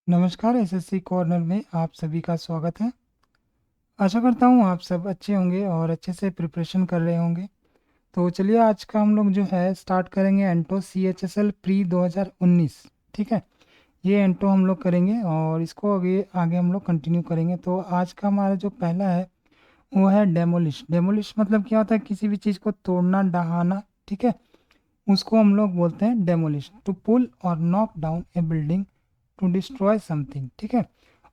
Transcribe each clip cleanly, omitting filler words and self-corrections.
नमस्कार। SSC corner में आप सभी का स्वागत है। आशा करता हूँ आप सब अच्छे होंगे और अच्छे से प्रिपरेशन कर रहे होंगे। तो चलिए आज का हम लोग जो है स्टार्ट करेंगे एंटो CHSL प्री 2019। ठीक है, ये एंटो हम लोग करेंगे और इसको आगे आगे हम लोग कंटिन्यू करेंगे। तो आज का हमारा जो पहला है वो है डेमोलिश। डेमोलिश मतलब क्या होता है? किसी भी चीज़ को तोड़ना, ढहाना। ठीक है, उसको हम लोग बोलते हैं डेमोलिश। टू पुल और knock down a building, to destroy something. ठीक है,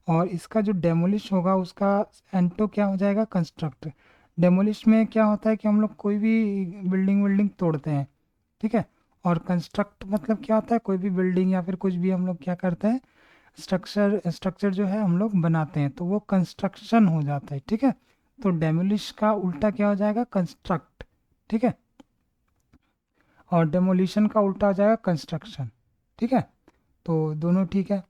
और इसका जो डेमोलिश होगा उसका एंटो क्या हो जाएगा? कंस्ट्रक्ट। डेमोलिश में क्या होता है कि हम लोग कोई भी बिल्डिंग विल्डिंग तोड़ते हैं। ठीक है, और कंस्ट्रक्ट मतलब क्या होता है? कोई भी बिल्डिंग या फिर कुछ भी हम लोग क्या करते हैं? स्ट्रक्चर स्ट्रक्चर जो है हम लोग बनाते हैं, तो वो कंस्ट्रक्शन हो जाता है। ठीक है, तो डेमोलिश का उल्टा क्या हो जाएगा? कंस्ट्रक्ट। ठीक है, और डेमोलिशन का उल्टा हो जाएगा कंस्ट्रक्शन। ठीक है, तो दोनों ठीक है।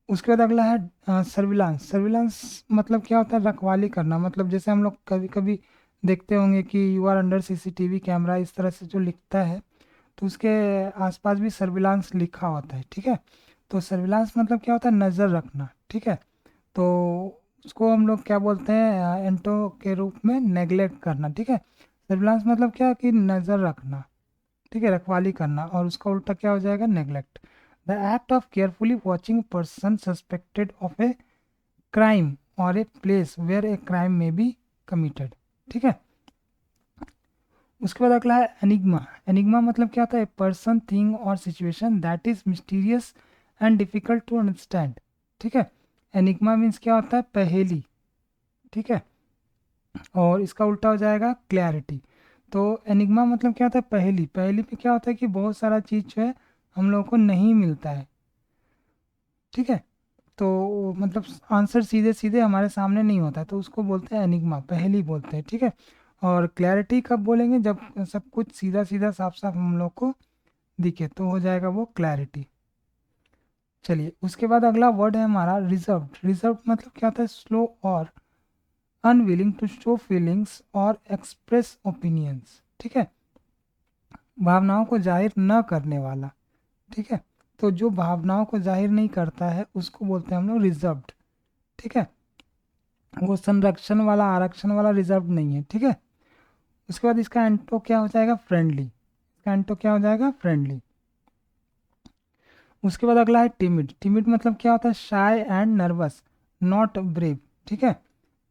उसके बाद अगला है सर्विलांस। सर्विलांस मतलब क्या होता है? रखवाली करना। मतलब जैसे हम लोग कभी कभी देखते होंगे कि you are under CCTV camera, इस तरह से जो लिखता है तो उसके आसपास भी सर्विलांस लिखा होता है। ठीक है, तो सर्विलांस मतलब क्या होता है? नज़र रखना। ठीक है, तो उसको हम लोग क्या बोलते हैं एंटो के रूप में? नेग्लेक्ट करना। ठीक है, सर्विलांस मतलब क्या कि नज़र रखना। ठीक है, रखवाली करना, और उसका उल्टा क्या हो जाएगा? Neglect. The act of carefully watching person suspected of a crime or a place where a crime may be committed. ठीक है, उसके बाद अगला है एनिग्मा। एनिग्मा मतलब क्या होता है? पर्सन, थिंग और situation that is mysterious and difficult to understand. ठीक है, एनिग्मा मीन्स क्या होता है? पहेली। ठीक है, और इसका उल्टा हो जाएगा क्लैरिटी। तो एनिग्मा मतलब क्या होता है? पहेली। पहेली में क्या होता है कि बहुत सारा चीज़ जो है हम लोगों को नहीं मिलता है। ठीक है, तो मतलब आंसर सीधे सीधे हमारे सामने नहीं होता है, तो उसको बोलते हैं एनिग्मा, पहेली बोलते हैं। ठीक है, और क्लैरिटी कब बोलेंगे? जब सब कुछ सीधा सीधा साफ साफ हम लोग को दिखे, तो हो जाएगा वो क्लैरिटी। चलिए, उसके बाद अगला वर्ड है हमारा रिजर्व्ड। रिजर्व्ड मतलब क्या होता है? स्लो और अनविलिंग टू शो फीलिंग्स और एक्सप्रेस ओपिनियंस। ठीक है, भावनाओं को जाहिर न करने वाला। ठीक है, तो जो भावनाओं को जाहिर नहीं करता है उसको बोलते हैं हम लोग रिजर्व्ड। ठीक है, वो संरक्षण वाला, आरक्षण वाला रिजर्व नहीं है। ठीक है, उसके बाद इसका एंटो क्या हो जाएगा? फ्रेंडली। इसका एंटो क्या हो जाएगा? फ्रेंडली। उसके बाद अगला है टिमिड। टिमिड मतलब क्या होता है? Shy and nervous, not brave. ठीक है,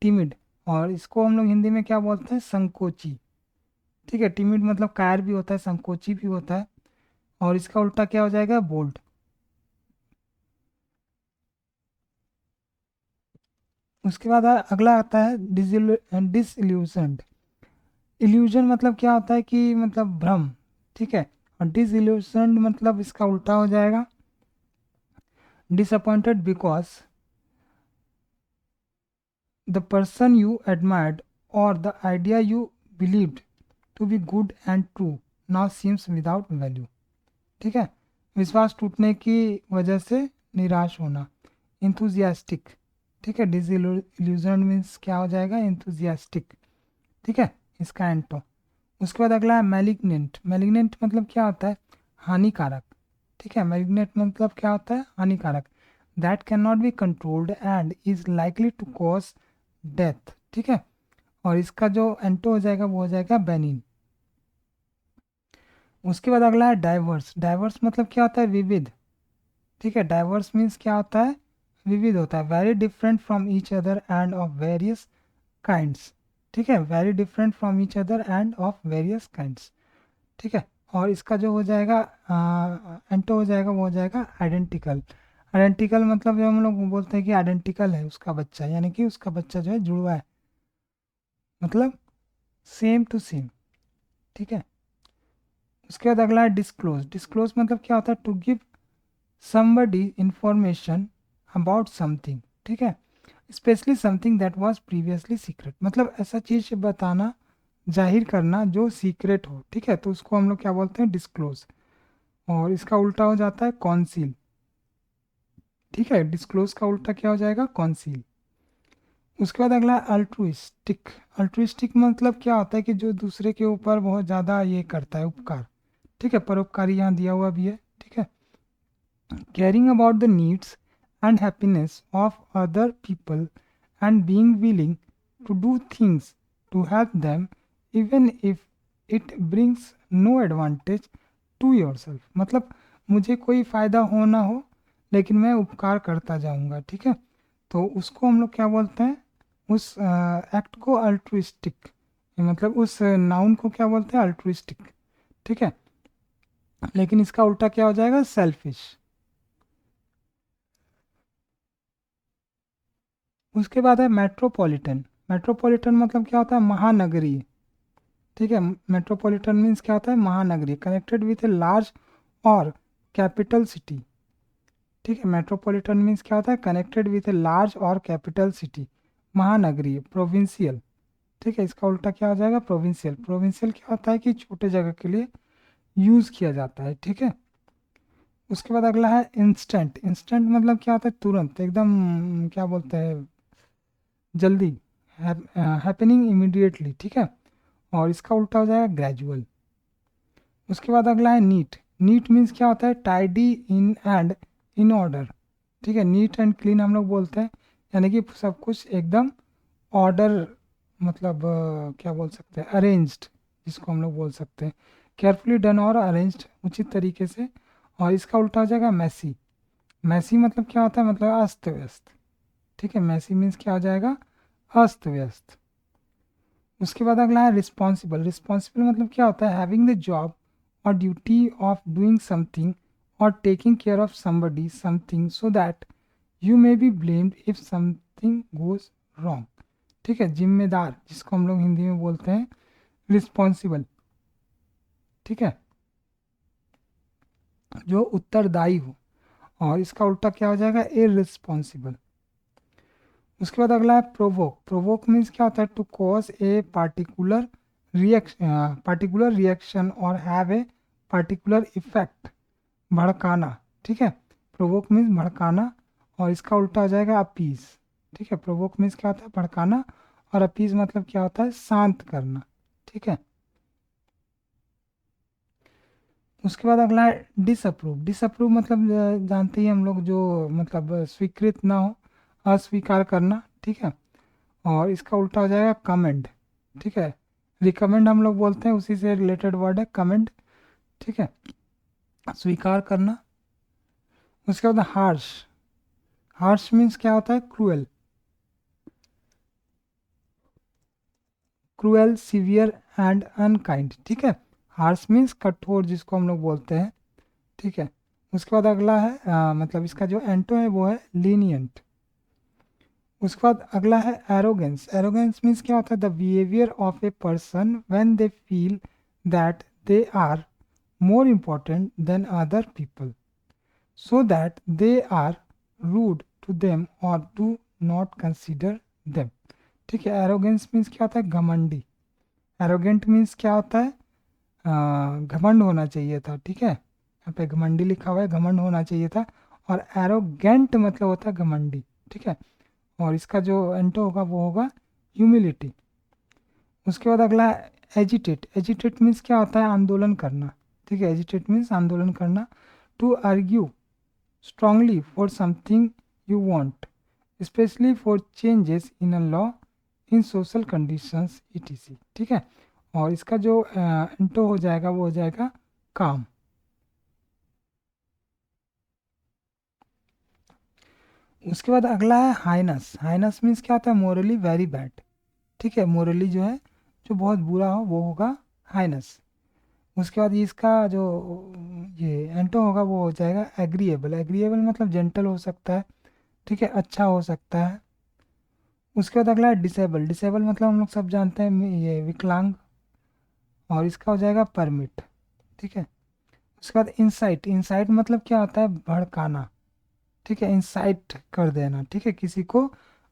टिमिड, और इसको हम लोग हिंदी में क्या बोलते हैं? संकोची। ठीक है, टिमिड मतलब कायर भी होता है, संकोची भी होता है, और इसका उल्टा क्या हो जाएगा? बोल्ड। उसके बाद अगला आता है डिसइल्यूशनड। इल्यूजन मतलब क्या होता है कि मतलब भ्रम। ठीक है, और डिसइल्यूशनड मतलब इसका उल्टा हो जाएगा disappointed because the person you admired or the idea you believed to be good and true now seems without value। ठीक है, विश्वास टूटने की वजह से निराश होना। इंथुजियास्टिक। ठीक है, डिसइल्यूजन मीन्स क्या हो जाएगा? इंथुजियास्टिक। ठीक है, इसका एंटो। उसके बाद अगला है मैलिग्नेंट। मैलिग्नेंट मतलब क्या होता है? हानिकारक। ठीक है, मैलिग्नेंट मतलब क्या होता है? हानिकारक। That can not be controlled and is likely to cause death. ठीक है, और इसका जो एंटो हो जाएगा वो हो जाएगा बेनिन। उसके बाद अगला है डाइवर्स। डाइवर्स मतलब क्या होता है? विविध। ठीक है, डाइवर्स मीन्स क्या होता है? विविध होता है। Very different from each other end of various kinds. ठीक है, very different from each other end of various kinds. ठीक है, और इसका जो हो जाएगा एंटो हो जाएगा वो हो जाएगा आइडेंटिकल। आइडेंटिकल मतलब जो हम लोग बोलते हैं कि आइडेंटिकल है उसका बच्चा, यानी कि उसका बच्चा जो है जुड़वा है, मतलब सेम टू सेम। ठीक है, उसके बाद अगला है डिस्क्लोज। डिस्क्लोज मतलब क्या होता है? To give somebody information about something. ठीक है, specially something that was previously secret. मतलब ऐसा चीज़ बताना, जाहिर करना जो सीक्रेट हो। ठीक है, तो उसको हम लोग क्या बोलते हैं? डिस्क्लोज, और इसका उल्टा हो जाता है कॉन्सील। ठीक है, डिस्क्लोज का उल्टा क्या हो जाएगा? कॉन्सील। उसके बाद अगला अल्ट्रुइस्टिक। अल्ट्रुइस्टिक मतलब क्या होता है कि जो दूसरे के ऊपर बहुत ज़्यादा ये करता है, उपकार। ठीक है, परोपकारी यहाँ दिया हुआ भी है। ठीक है, caring about the needs and happiness of other people and being willing to do things to help them even if it brings no advantage to yourself। मतलब मुझे कोई फ़ायदा हो ना हो लेकिन मैं उपकार करता जाऊंगा, ठीक है। तो उसको हम लोग क्या बोलते हैं, उस एक्ट को अल्ट्रुइस्टिक, मतलब उस नाउन को क्या बोलते हैं, अल्ट्रुइस्टिक, ठीक है। लेकिन इसका उल्टा क्या हो जाएगा, सेल्फिश। उसके बाद है मेट्रोपॉलिटन। मेट्रोपॉलिटन मतलब क्या होता है, महानगरीय, ठीक है। मेट्रोपॉलिटन मीन्स क्या होता है, महानगरीय, कनेक्टेड विथ ए लार्ज और कैपिटल सिटी, ठीक है। मेट्रोपॉलिटन मीन्स क्या होता है, कनेक्टेड विथ ए लार्ज और कैपिटल सिटी। महानगरीय, प्रोविंशियल, ठीक है। इसका उल्टा क्या हो जाएगा, प्रोविंशियल। प्रोविंशियल क्या होता है कि छोटे जगह के लिए यूज़ किया जाता है, ठीक है। उसके बाद अगला है इंस्टेंट। इंस्टेंट मतलब क्या होता है, तुरंत, एकदम क्या बोलते हैं, जल्दी, हैपनिंग इमीडिएटली, ठीक है। और इसका उल्टा हो जाएगा ग्रेजुअल। उसके बाद अगला है नीट। नीट मीन्स क्या होता है, tidy in and in order, ठीक है। नीट एंड क्लीन हम लोग बोलते हैं, यानी कि सब कुछ एकदम ऑर्डर, मतलब क्या बोल सकते हैं, अरेंज्ड, जिसको हम लोग बोल सकते हैं, केयरफुली डन और अरेंज्ड, उचित तरीके से। और इसका उल्टा हो जाएगा मैसी। मैसी मतलब क्या होता है, मतलब अस्त व्यस्त, ठीक है। मैसी मीन्स क्या हो जाएगा, अस्त व्यस्त। उसके बाद अगला है रिस्पॉन्सिबल। रिस्पॉन्सिबल मतलब क्या होता है, हैविंग द जॉब और ड्यूटी ऑफ डूइंग समथिंग और taking care of somebody something so that you may be blamed if something goes wrong, ठीक है। जिम्मेदार, जिसको हम लोग हिंदी में बोलते हैं रिस्पॉन्सिबल, ठीक है, जो उत्तरदायी हो। और इसका उल्टा क्या हो जाएगा, इररिस्पॉन्सिबल। उसके बाद अगला है प्रोवोक। प्रोवोक मीन्स क्या होता है, to cause a particular reaction or have a particular effect, भड़काना, ठीक है। प्रोवोक मीन्स भड़काना। और इसका उल्टा हो जाएगा अपीज, ठीक है। प्रोवोक मीन्स क्या होता है, भड़काना, और अपीज मतलब क्या होता है, शांत करना, ठीक है। उसके बाद अगला है डिसअप्रूव। डिसअप्रूव मतलब जानते ही हम लोग, जो मतलब स्वीकृत ना हो, अस्वीकार करना, ठीक है। और इसका उल्टा हो जाएगा कमेंड, ठीक है। रिकमेंड हम लोग बोलते हैं, उसी से रिलेटेड वर्ड है कमेंड, ठीक है, स्वीकार करना। उसके बाद हार्श। हार्श मीन्स क्या होता है, cruel. Cruel, severe and unkind, ठीक है। हार्श मीन्स कठोर, जिसको हम लोग बोलते हैं, ठीक है। उसके बाद अगला है मतलब इसका जो एंटो है वो है लीनियंट। उसके बाद अगला है एरोगेंस। एरोगेंस मीन्स क्या होता है, the behaviour of a person when they feel that they are more important than other people so that they are rude to them or do not consider them, ठीक है। Arrogance means क्या होता है, घमंडी। Arrogant means क्या होता है, घमंड होना चाहिए था, ठीक है। यहाँ पे घमंडी लिखा हुआ है, घमंड होना चाहिए था। और एरोगेंट मतलब होता है घमंडी, ठीक है। और इसका जो एंटो होगा वो होगा ह्यूमिलिटी। उसके बाद अगला है एजिटेट। एजिटेट मीन्स क्या होता है, आंदोलन करना, ठीक है। एजिटेट मीन्स आंदोलन करना। To argue strongly for something you want, specially for changes in a law, in social conditions etc, ठीक है। और इसका जो इंटो हो जाएगा वो हो जाएगा काम। उसके बाद अगला है हाइनस। हाइनस मीन्स क्या होता है, मोरली वेरी बैड, ठीक है। मोरली जो है, जो बहुत बुरा हो वो होगा हाइनस। उसके बाद इसका जो ये एंटो होगा वो हो जाएगा एग्रीएबल। एग्रीएबल मतलब जेंटल हो सकता है, ठीक है, अच्छा हो सकता है। उसके बाद अगला है डिसेबल। डिसेबल मतलब हम लोग सब जानते हैं, ये विकलांग। और इसका हो जाएगा परमिट, ठीक है। उसके बाद इंसाइट। इंसाइट मतलब क्या होता है, भड़काना, ठीक है। इंसाइट कर देना, ठीक है, किसी को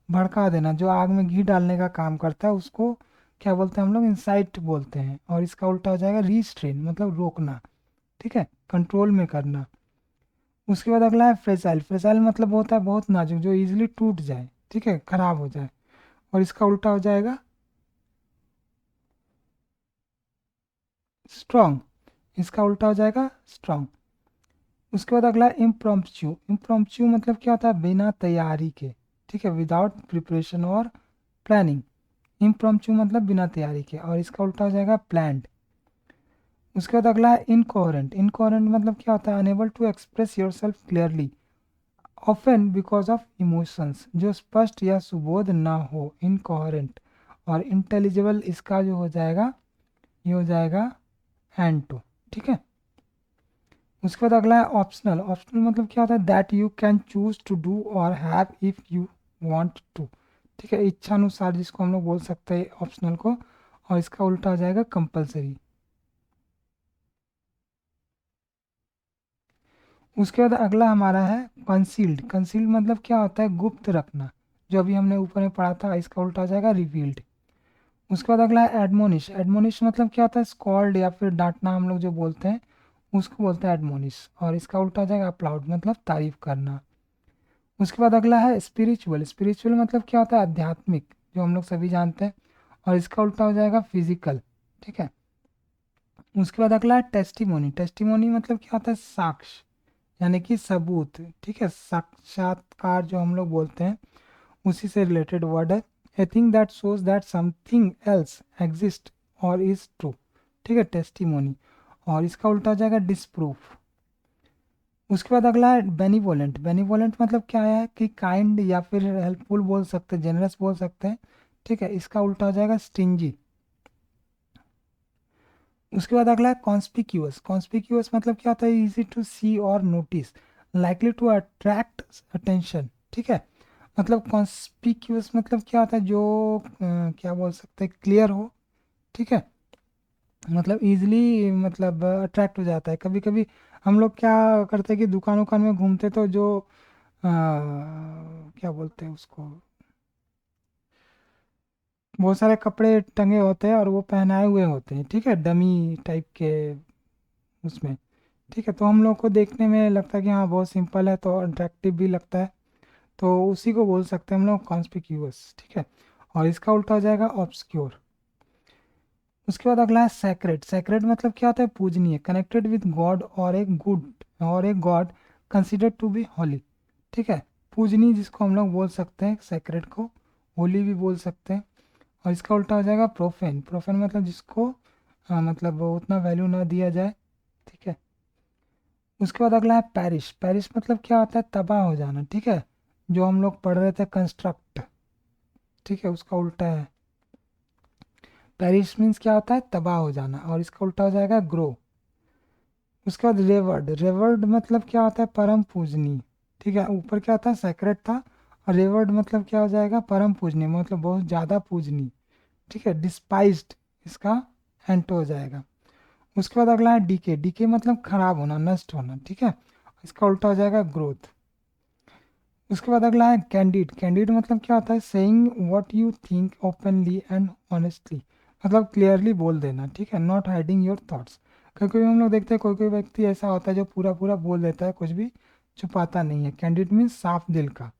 भड़का देना, जो आग में घी डालने का काम करता है उसको क्या बोलते हैं हम लोग, इंसाइट बोलते हैं। और इसका उल्टा हो जाएगा रीस्ट्रेन, मतलब रोकना, ठीक है, कंट्रोल में करना। उसके बाद अगला है फ्रेजाइल। फ्रेजाइल मतलब होता है बहुत नाजुक, जो इजीली टूट जाए, ठीक है, खराब हो जाए। और इसका उल्टा हो जाएगा स्ट्रॉन्ग। इसका उल्टा हो जाएगा स्ट्रॉन्ग। उसके बाद अगला इम्प्रॉम्प्चू। इम्प्रॉम्प्चू मतलब क्या होता है, बिना तैयारी के, ठीक है, विदाउट प्रिपरेशन और प्लानिंग। इम्प्रॉम्प्चू मतलब बिना तैयारी के, और इसका उल्टा हो जाएगा प्लान्ड। उसके बाद अगला है इनकोहेरेंट। इनकोहेरेंट मतलब क्या होता है, unable to express yourself clearly, often because of emotions, जो स्पष्ट या सुबोध ना हो, इनकोहेरेंट। और इंटेलिजिबल इसका जो हो जाएगा, ये हो जाएगा एंटो, ठीक है। उसके बाद अगला है ऑप्शनल। ऑप्शनल मतलब क्या होता है, that you can choose to do or have if you want to, ठीक है, इच्छानुसार, जिसको हम लोग बोल सकते हैं ऑप्शनल को। और इसका उल्टा हो जाएगा कंपलसरी। उसके बाद अगला हमारा है कंसील्ड। कंसील्ड मतलब क्या होता है, गुप्त रखना, जो अभी हमने ऊपर में पढ़ा था, इसका उल्टा हो जाएगा रिवील्ड। उसके बाद अगला है एडमोनिश। एडमोनिश मतलब क्या होता है, स्कॉल्ड या फिर डांटना हम लोग जो बोलते हैं, उसको बोलते हैं एडमोनिश। और इसका उल्टा हो जाएगा अप्लाउड, मतलब तारीफ करना। उसके बाद अगला है स्पिरिचुअल। स्पिरिचुअल मतलब क्या होता है, आध्यात्मिक, जो हम लोग सभी जानते हैं। और इसका उल्टा हो जाएगा फिजिकल, ठीक है। उसके बाद अगला है टेस्टिमोनी। टेस्टिमोनी मतलब क्या होता है, साक्ष्य, यानी कि सबूत, ठीक है, साक्षात्कार जो हम लोग बोलते हैं, उसी से रिलेटेड वर्ड है। A thing that shows that something else exist और इज ट्रू, ठीक है, टेस्टिमोनी। और इसका उल्टा हो जाएगा डिसप्रूफ। उसके बाद अगला है बेनिवोलेंट। बेनिवोलेंट मतलब क्या है कि काइंड या फिर हेल्पफुल बोल सकते हैं, जेनरस बोल सकते हैं, ठीक है, इसका उल्टा हो जाएगा स्टिंजी। उसके बाद अगला है कॉन्स्पिक्यूअस। कॉन्स्पिक्यूअस मतलब क्या होता है, इजी टू सी और notice, likely to attract attention, ठीक है। मतलब कॉन्स्पिक्यूअस मतलब क्या होता है, जो क्या बोल सकते हैं, क्लियर हो, ठीक है, मतलब इजीली, मतलब अट्रैक्ट हो जाता है। कभी कभी हम लोग क्या करते हैं कि दुकान उकान में घूमते, तो जो क्या बोलते हैं उसको, बहुत सारे कपड़े टंगे होते हैं और वो पहनाए हुए होते हैं, ठीक है, डमी टाइप के उसमें, ठीक है, तो हम लोग को देखने में लगता है कि हाँ बहुत सिंपल है, तो अट्रैक्टिव भी लगता है, तो उसी को बोल सकते हैं हम लोग कॉन्स्पिक्यूअस, ठीक है। और इसका उल्टा हो जाएगा ऑब्सक्योर। उसके बाद अगला है सैक्रेड। सैक्रेड मतलब क्या होता है, पूजनीय, कनेक्टेड विद गॉड और एक गुड, और एक गॉड कंसिडर्ड टू बी हॉली, ठीक है, पूजनीय, जिसको हम लोग बोल सकते हैं सैक्रेड को, होली भी बोल सकते हैं। और इसका उल्टा हो जाएगा प्रोफेन। प्रोफेन मतलब जिसको मतलब उतना वैल्यू ना दिया जाए, ठीक है। उसके बाद अगला है पैरिश। पैरिश मतलब क्या होता है, तबाह हो जाना, ठीक है, जो हम लोग पढ़ रहे थे कंस्ट्रक्ट, ठीक है, उसका उल्टा है पैरिश, मीन्स क्या होता है, तबाह हो जाना। और इसका उल्टा हो जाएगा ग्रो। उसके बाद रेवर्ड। रेवर्ड मतलब क्या होता है, परम पूजनीय, ठीक है, ऊपर क्या था, सेक्रेट था, और रेवर्ड मतलब क्या हो जाएगा, परम पूजनीय, मतलब बहुत ज़्यादा पूजनीय, ठीक है, डिस्पाइज्ड, इसका एंटो हो जाएगा। उसके बाद अगला है डीके। डीके मतलब खराब होना, नष्ट होना, ठीक है, इसका उल्टा हो जाएगा ग्रोथ। उसके बाद अगला है कैंडिड। कैंडिड मतलब क्या होता है, saying what you think openly and honestly, मतलब क्लियरली बोल देना, ठीक है, नॉट हाइडिंग योर थॉट्स। कभी कभी हम लोग देखते हैं कोई कोई व्यक्ति ऐसा होता है जो पूरा पूरा बोल देता है, कुछ भी छुपाता नहीं है। कैंडिड मीन्स साफ दिल का।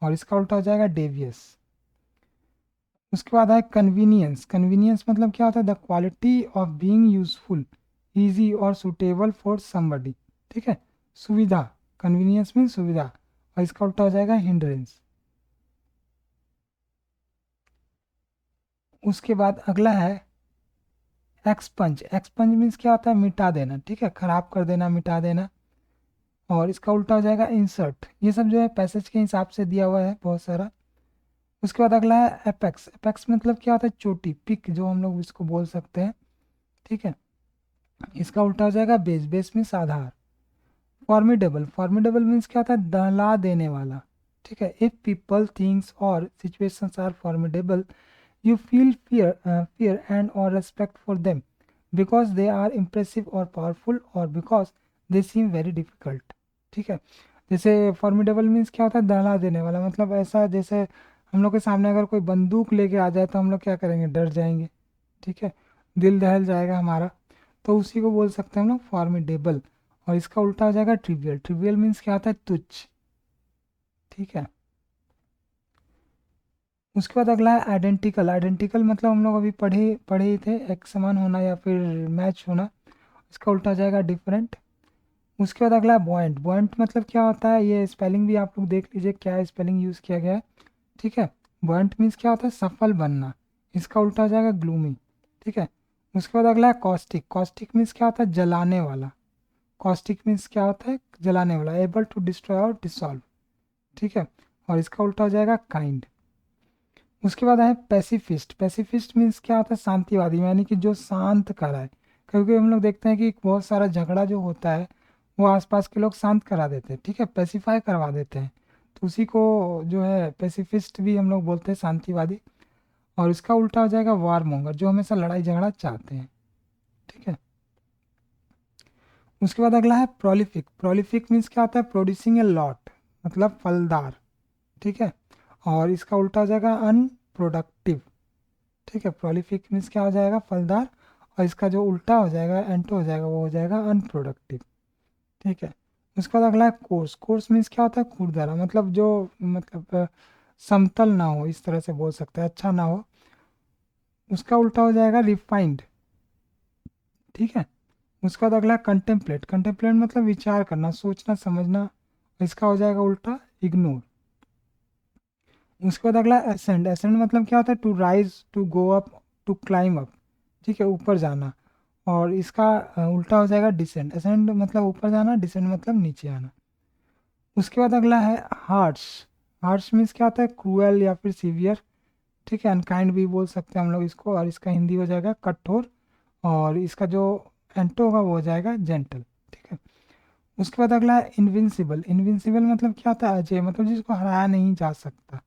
और इसका उल्टा हो जाएगा डेवियस। उसके बाद है कन्वीनियंस। कन्वीनियंस मतलब क्या होता है, the quality of being useful, easy और सुटेबल फॉर समबडी, ठीक है, सुविधा, कन्वीनियंस मीन्स सुविधा। और इसका उल्टा हो जाएगा हिंड्रेंस। उसके बाद अगला है एक्सपंज। एक्सपंज मीन्स क्या होता है, मिटा देना, ठीक है, खराब कर देना, मिटा देना। और इसका उल्टा हो जाएगा इंसर्ट। ये सब जो है पैसेज के हिसाब से दिया हुआ है बहुत सारा। उसके बाद अगला है एपेक्स। एपेक्स मतलब क्या होता है, चोटी, पिक, जो हम लोग इसको बोल सकते हैं, ठीक है, इसका उल्टा हो जाएगा बेस। बेस मीन्स आधार। फॉर्मिडेबल। फॉर्मिडेबल मीन्स क्या होता है, दहला देने वाला, ठीक है। इफ पीपल थिंग्स और situations are formidable, you feel fear and or respect for them because they are impressive or powerful or because they seem very difficult, ठीक है। जैसे फॉर्मिडेबल मीन्स क्या होता है, दहला देने वाला, मतलब ऐसा जैसे हम लोग के सामने अगर कोई बंदूक लेके आ जाए तो हम लोग क्या करेंगे, डर जाएंगे, ठीक है, दिल दहल जाएगा हमारा, तो उसी को बोल सकते हैं हम लोग फॉर्मिडेबल। और इसका उल्टा हो जाएगा ट्रिवियल। ट्रिवियल मीन्स क्या होता है, तुच्छ, ठीक है। उसके बाद अगला है आइडेंटिकल। आइडेंटिकल मतलब हम लोग अभी पढ़े पढ़े ही थे, एक समान होना या फिर मैच होना, इसका उल्टा हो जाएगा डिफरेंट। उसके बाद अगला है बॉयंट। बॉयंट मतलब क्या होता है, ये स्पेलिंग भी आप लोग देख लीजिए क्या स्पेलिंग यूज़ किया गया है। ठीक है, बॉयंट मीन्स क्या होता है, सफल बनना। इसका उल्टा हो जाएगा ग्लूमी। ठीक है, उसके बाद अगला है कॉस्टिक। कॉस्टिक मीन्स क्या होता है, जलाने वाला। कॉस्टिक मीन्स क्या होता है, जलाने वाला, एबल टू डिस्ट्रॉय और डिसॉल्व। ठीक है, और इसका उल्टा हो जाएगा काइंड। उसके बाद है पैसिफिस्ट। पैसिफिस्ट मीन्स क्या होता है, शांतिवादी, यानी कि जो शांत कराए। क्योंकि हम लोग देखते हैं कि बहुत सारा झगड़ा जो होता है वो आसपास के लोग शांत करा देते हैं। ठीक है, पैसिफाई करवा देते हैं, तो उसी को जो है पैसिफिस्ट भी हम लोग बोलते हैं, शांतिवादी। और इसका उल्टा हो जाएगा वार मोंगर, जो हमेशा लड़ाई झगड़ा चाहते हैं। ठीक है, उसके बाद अगला है प्रोलिफिक। प्रोलिफिक मीन्स क्या होता है, प्रोड्यूसिंग ए लॉट, मतलब फलदार। ठीक है, और इसका उल्टा हो जाएगा अनप्रोडक्टिव। ठीक है, प्रोलिफिक मीन्स क्या हो जाएगा, फलदार। और इसका जो उल्टा हो जाएगा, एंटो हो जाएगा, वो हो जाएगा अनप्रोडक्टिव। ठीक है, उसके बाद अगला है कोर्स। कोर्स मीन्स क्या होता है, खुरदरा, मतलब जो मतलब समतल ना हो, इस तरह से बोल सकते हैं, अच्छा ना हो। उसका उल्टा हो जाएगा रिफाइंड। ठीक है, उसके बाद अगला है कंटेम्पलेट। कंटेम्पलेट मतलब विचार करना, सोचना समझना। इसका हो जाएगा उल्टा इग्नोर। उसके बाद अगला एसेंड। एसेंड मतलब क्या होता है, to rise, to go up, to climb up. ठीक है, ऊपर जाना। और इसका उल्टा हो जाएगा डिसेंड। असेंड मतलब ऊपर जाना, डिसेंड मतलब नीचे आना। उसके बाद अगला है हार्श। हार्श मीन्स क्या होता है, क्रूएल या फिर सीवियर। ठीक है, अनकाइंड भी बोल सकते हैं हम लोग इसको। और इसका हिंदी हो जाएगा कठोर। और इसका जो एंटो होगा वो हो जाएगा जेंटल। ठीक है, उसके बाद अगला है इनविंसिबल। इनविंसिबल मतलब क्या होता है, अजय, मतलब जिसको हराया नहीं जा सकता।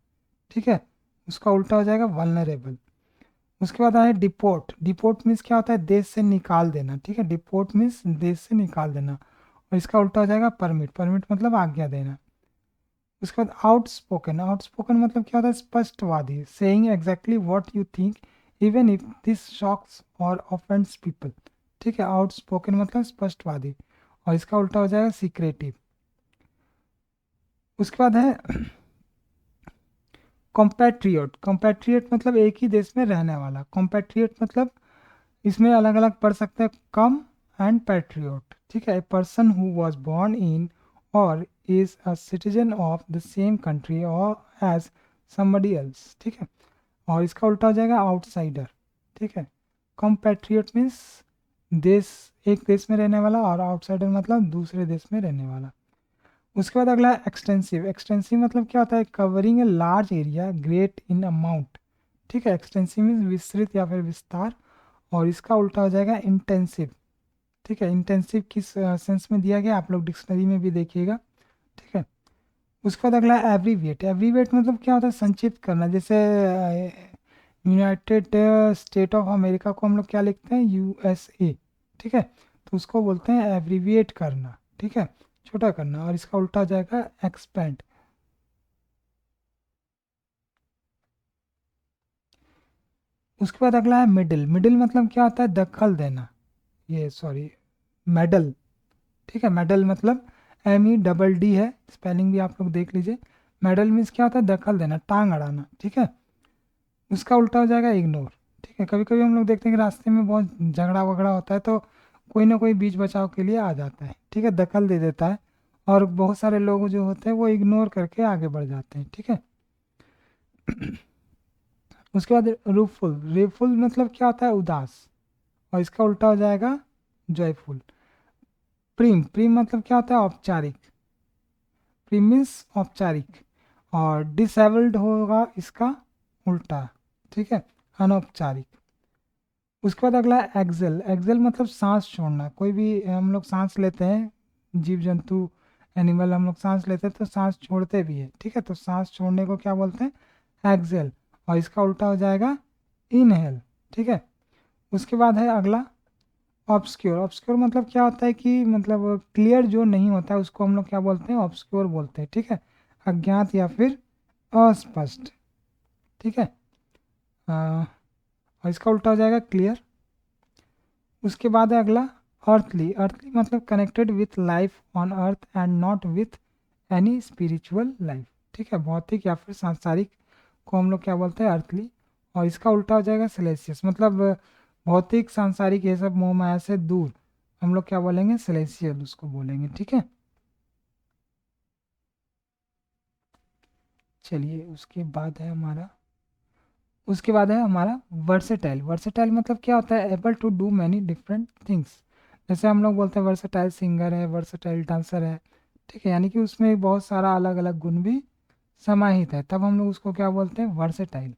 ठीक है, उसका उल्टा हो जाएगा वल्नरेबल। उसके बाद आया डिपोर्ट। डिपोर्ट मीन्स क्या होता है, देश से निकाल देना। ठीक है, डिपोर्ट मीन्स देश से निकाल देना। और इसका उल्टा हो जाएगा परमिट। परमिट मतलब आज्ञा देना। उसके बाद आउटस्पोकन। आउटस्पोकन मतलब क्या होता है, स्पष्टवादी, saying exactly what you think even if this shocks or offends people. ठीक है, आउटस्पोकन मतलब स्पष्टवादी। और इसका उल्टा हो जाएगा सीक्रेटिव। उसके बाद है कॉम्पैट्रियट। कॉम्पैट्रियट मतलब एक ही देश में रहने वाला। कॉम्पैट्रियट मतलब इसमें अलग अलग पढ़ सकते हैं, कम एंड पैट्रियट। ठीक है, a person who was born in or is a citizen of the same country or as somebody else. ठीक है, और इसका उल्टा हो जाएगा आउटसाइडर। ठीक है, कॉम्पैट्रियट मीन्स देश, एक देश में रहने वाला, और आउटसाइडर मतलब दूसरे देश में रहने वाला। उसके बाद अगला है एक्सटेंसिव। एक्सटेंसिव मतलब क्या होता है, covering a large area, great in amount. ठीक है, एक्सटेंसिव मीन्स विस्तृत या फिर विस्तार। और इसका उल्टा हो जाएगा इंटेंसिव। ठीक है, इंटेंसिव किस सेंस में दिया गया आप लोग डिक्शनरी में भी देखिएगा। ठीक है, उसके बाद अगला है एब्रीविएट। एब्रीविएट मतलब क्या होता है, संक्षिप्त करना। जैसे यूनाइटेड स्टेट ऑफ अमेरिका को हम लोग क्या लिखते हैं, यूएसए। ठीक है, तो उसको बोलते हैं एब्रीविएट करना। ठीक है, छोटा करना। और इसका उल्टा हो जाएगा एक्सपेंड। उसके बाद अगला है मिडिल। मिडिल मतलब क्या होता है, दखल देना। ये सॉरी, मेडल। ठीक है, मेडल मतलब MEDD है, स्पेलिंग भी आप लोग देख लीजिए। मेडल मीन्स क्या होता है, दखल देना, टांग अड़ाना। ठीक है, उसका उल्टा हो जाएगा इग्नोर। ठीक है, कभी कभी हम लोग देखते हैं कि रास्ते में बहुत झगड़ा वगड़ा होता है, तो कोई ना कोई बीच बचाव के लिए आ जाता है। ठीक है, दखल दे देता है। और बहुत सारे लोग जो होते हैं वो इग्नोर करके आगे बढ़ जाते हैं। ठीक है, उसके बाद रूफुल। रूफुल मतलब क्या होता है, उदास। और इसका उल्टा हो जाएगा जॉयफुल। प्रीम। प्रीम मतलब क्या होता है, औपचारिक। प्रीम मीन्स औपचारिक। और डिसेबल्ड होगा इसका उल्टा। ठीक है, अनौपचारिक। उसके बाद अगला है एक्सेल। एक्सेल मतलब सांस छोड़ना। कोई भी हम लोग सांस लेते हैं, जीव जंतु, एनिमल, हम लोग सांस लेते हैं तो सांस छोड़ते भी है। ठीक है, तो सांस छोड़ने को क्या बोलते हैं, एक्सेल। और इसका उल्टा हो जाएगा इनहेल। ठीक है, उसके बाद है अगला ऑब्सक्योर। ऑब्सक्योर मतलब क्या होता है कि मतलब क्लियर जो नहीं होता है उसको हम लोग क्या बोलते हैं, ऑब्सक्योर बोलते हैं। ठीक है, अज्ञात या फिर अस्पष्ट। ठीक है, और इसका उल्टा हो जाएगा क्लियर। उसके बाद है अगला अर्थली। अर्थली मतलब connected with life on earth and not with any spiritual life. ठीक है, भौतिक या फिर सांसारिक को हम लोग क्या बोलते हैं, अर्थली। और इसका उल्टा हो जाएगा सेलेसियस, मतलब भौतिक सांसारिक ये सब मोह माया से दूर, हम लोग क्या बोलेंगे, सेलेसियल उसको बोलेंगे, ठीक है। चलिए उसके बाद है हमारा वर्सेटाइल। वर्सेटाइल मतलब क्या होता है, able to do many different things. जैसे हम लोग बोलते हैं वर्सेटाइल सिंगर है, वर्सेटाइल डांसर है, ठीक है, यानी कि उसमें बहुत सारा अलग अलग गुण भी समाहित है, तब हम लोग उसको क्या बोलते हैं, वर्सेटाइल,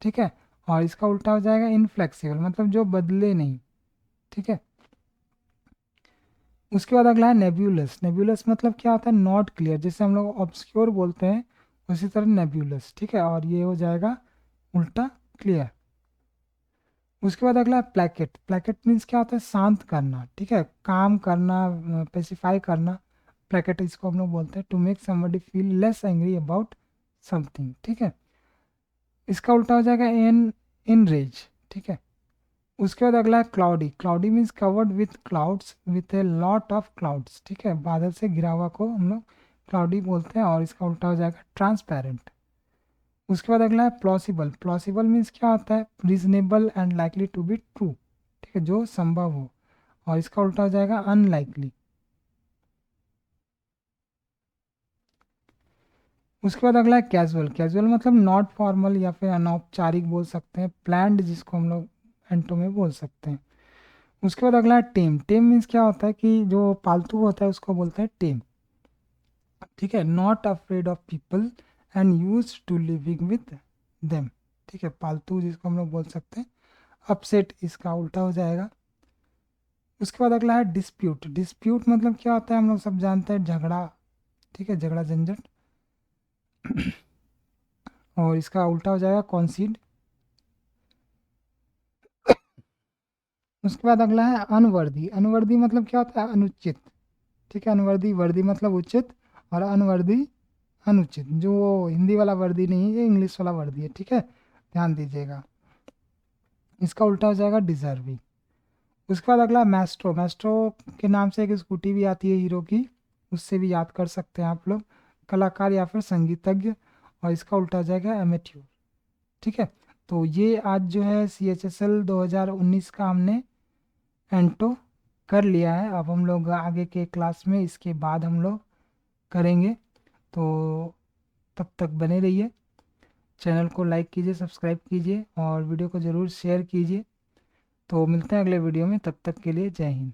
ठीक है। और इसका उल्टा हो जाएगा इनफ्लेक्सिबल, मतलब जो बदले नहीं, ठीक है। उसके बाद अगला है नेब्यूलस। नेब्यूलस मतलब क्या होता है, नॉट क्लियर, जैसे हम लोग ऑब्सक्योर बोलते हैं उसी तरह नेब्यूलस, ठीक है, और ये हो जाएगा उल्टा क्लियर। उसके बाद अगला है प्लैकेट। प्लैकेट मीन्स क्या होता है, शांत करना, ठीक है, काम करना, पेसिफाई करना। प्लैकेट इसको हम लोग बोलते हैं to make somebody feel less angry about something, ठीक है। इसका उल्टा हो जाएगा इन रेज, ठीक है। उसके बाद अगला है cloudy. Cloudy means covered with clouds with a lot of clouds, ठीक है, बादल से घिरा हुआ को हम लोग क्लाउडी बोलते हैं, और इसका उल्टा हो जाएगा ट्रांसपेरेंट। उसके बाद अगला है प्लॉसिबल। प्लॉसिबल मीन्स क्या होता है, reasonable and likely to be true, ठीक है, जो संभव हो, और इसका उल्टा हो जाएगा अनलाइकली। उसके बाद अगला है कैजुअल। कैजुअल मतलब नॉट फॉर्मल या फिर अनौपचारिक बोल सकते हैं, प्लान्ड जिसको हम लोग एंटो में बोल सकते हैं। उसके बाद अगला है टेम। टेम मीन्स क्या होता है कि जो पालतू होता है उसको बोलते हैं टेम, ठीक है, not afraid of people and use to living with them, ठीक है, पालतू जिसको हम लोग बोल सकते हैं अपसेट, इसका उल्टा हो जाएगा। उसके बाद अगला है डिस्प्यूट। डिस्प्यूट मतलब क्या होता है, हम लोग सब जानते हैं झगड़ा, ठीक है, झगड़ा झंझट, और इसका उल्टा हो जाएगा कॉन्सीड। उसके बाद अगला है अनवर्दी। अनवर्दी मतलब क्या होता है, अनुचित, ठीक है, अनवर्दी, वर्दी मतलब उचित, और अनवर्दी अनुचित, जो हिंदी वाला वर्दी नहीं है, इंग्लिश वाला वर्दी है, ठीक है, ध्यान दीजिएगा। इसका उल्टा हो जाएगा डिजर्विंग। उसके बाद अगला मैस्ट्रो। मैस्ट्रो के नाम से एक स्कूटी भी आती है हीरो की, उससे भी याद कर सकते हैं आप लोग, कलाकार या फिर संगीतज्ञ, और इसका उल्टा हो जाएगा एमेट्योर, ठीक है। तो ये आज जो है CHSL 2019 का हमने एंटो कर लिया है। अब हम लोग आगे के क्लास में इसके बाद हम लोग करेंगे, तो तब तक बने रहिए। चैनल को लाइक कीजिए, सब्सक्राइब कीजिए, और वीडियो को ज़रूर शेयर कीजिए। तो मिलते हैं अगले वीडियो में, तब तक के लिए जय हिंद।